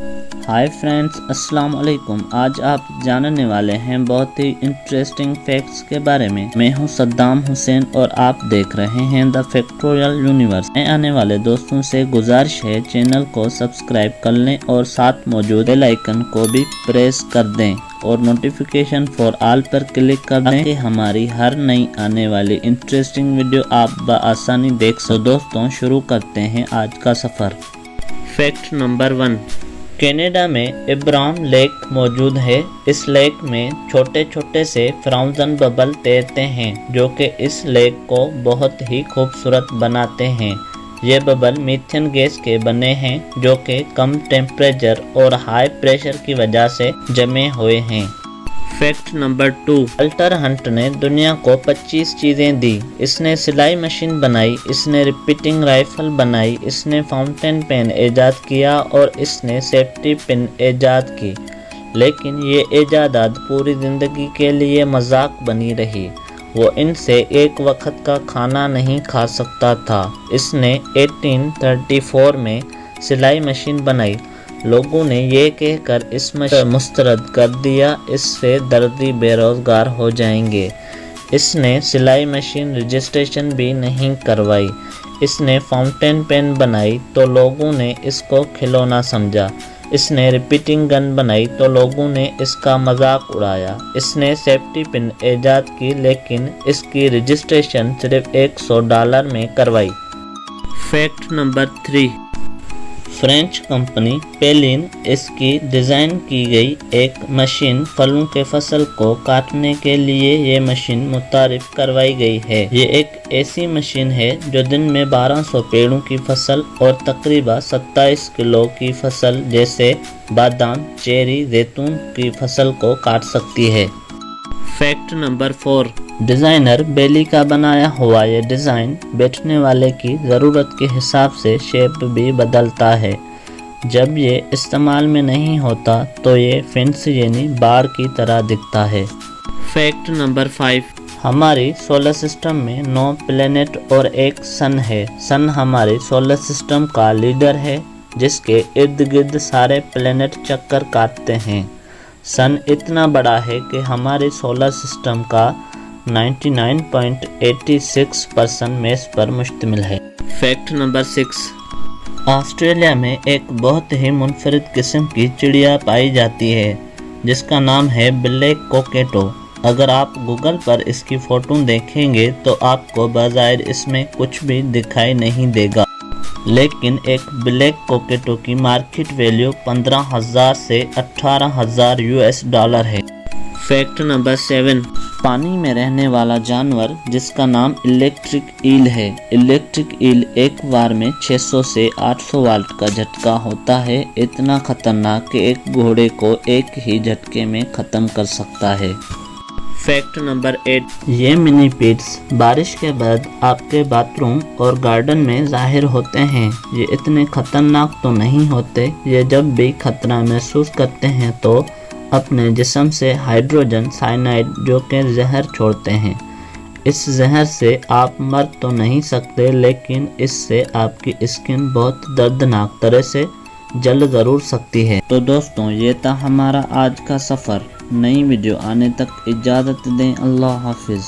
Hi friends, अस्सलाम वालेकुम। आज आप जानने वाले हैं बहुत ही इंटरेस्टिंग फैक्ट्स के बारे में। मैं हूं सद्दाम हुसैन और आप देख रहे हैं द फैक्टोरियल यूनिवर्स। नए आने वाले दोस्तों से गुजारिश है चैनल को सब्सक्राइब कर लें और साथ मौजूद बेल आइकन को भी प्रेस कर दें और नोटिफिकेशन फॉर ऑल पर क्लिक कर दें ताकि हमारी हर नई आने वाली इंटरेस्टिंग वीडियो आप बआसानी देख सको। दोस्तों, शुरू करते हैं आज का सफ़र। फैक्ट नंबर 1, कनाडा में इब्राम लेक मौजूद है। इस लेक में छोटे छोटे से फ्राउजन बबल तैरते हैं जो कि इस लेक को बहुत ही खूबसूरत बनाते हैं। ये बबल मीथेन गैस के बने हैं जो कि कम टेम्परेचर और हाई प्रेशर की वजह से जमे हुए हैं। फैक्ट नंबर 2, वाल्टर हंट ने दुनिया को 25 चीज़ें दी। इसने सिलाई मशीन बनाई, इसने रिपीटिंग राइफल बनाई, इसने फाउंटेन पेन ईजाद किया और इसने सेफ्टी पिन ईजाद की। लेकिन ये ईजादात पूरी ज़िंदगी के लिए मजाक बनी रही। वो इनसे एक वक्त का खाना नहीं खा सकता था। इसने 1834 में सिलाई मशीन बनाई। लोगों ने ये कहकर इस मशीन मुस्तरद कर दिया, इससे दर्दी बेरोजगार हो जाएंगे। इसने सिलाई मशीन रजिस्ट्रेशन भी नहीं करवाई। इसने फाउंटेन पेन बनाई तो लोगों ने इसको खिलौना समझा। इसने रिपीटिंग गन बनाई तो लोगों ने इसका मजाक उड़ाया। इसने सेफ्टी पिन ईजाद की लेकिन इसकी रजिस्ट्रेशन सिर्फ $100 में करवाई। फैक्ट नंबर 3, फ्रेंच कंपनी पेलिन इसकी डिज़ाइन की गई एक मशीन फलों के फसल को काटने के लिए ये मशीन मुतारिफ करवाई गई है। ये एक ऐसी मशीन है जो दिन में 1200 पेड़ों की फसल और तकरीबन 27 किलो की फसल जैसे बादाम, चेरी, जैतून की फसल को काट सकती है। फैक्ट नंबर 4, डिज़ाइनर बेली का बनाया हुआ ये डिज़ाइन बैठने वाले की ज़रूरत के हिसाब से शेप भी बदलता है। जब ये इस्तेमाल में नहीं होता तो ये फेंस यानी बार की तरह दिखता है। फैक्ट नंबर 5, हमारी सोलर सिस्टम में 9 प्लेनेट और एक सन है। सन हमारे सोलर सिस्टम का लीडर है जिसके इर्द गिर्द सारे प्लेनेट चक्कर काटते हैं। सन इतना बड़ा है कि हमारे सोलर सिस्टम का 99.86% मेस पर मुश्तमिल है। फैक्ट नंबर 6, ऑस्ट्रेलिया में एक बहुत ही मुनफरिद किस्म की चिड़िया पाई जाती है जिसका नाम है ब्लैक कोकेटो। अगर आप गूगल पर इसकी फ़ोटो देखेंगे तो आपको बाज़ाहिर इसमें कुछ भी दिखाई नहीं देगा, लेकिन एक ब्लैक कोकेटो की मार्केट वैल्यू 15,000 से 18,000 US$ है। फैक्ट नंबर 7, पानी में रहने वाला जानवर जिसका नाम इलेक्ट्रिक ईल है। इलेक्ट्रिक ईल एक बार में 600 से 800 वाट का झटका होता है। इतना खतरनाक कि एक घोड़े को एक ही झटके में ख़त्म कर सकता है। फैक्ट नंबर 8, ये मिनी पिट्स बारिश के बाद आपके बाथरूम और गार्डन में ज़ाहिर होते हैं। ये इतने खतरनाक तो नहीं होते। ये जब भी खतरा महसूस करते हैं तो अपने जिस्म से हाइड्रोजन साइनाइड जो कि जहर छोड़ते हैं। इस जहर से आप मर तो नहीं सकते लेकिन इससे आपकी स्किन बहुत दर्दनाक तरह से जल ज़रूर सकती है। तो दोस्तों, ये था हमारा आज का सफ़र। नई वीडियो आने तक इजाज़त दें। अल्लाह हाफिज़।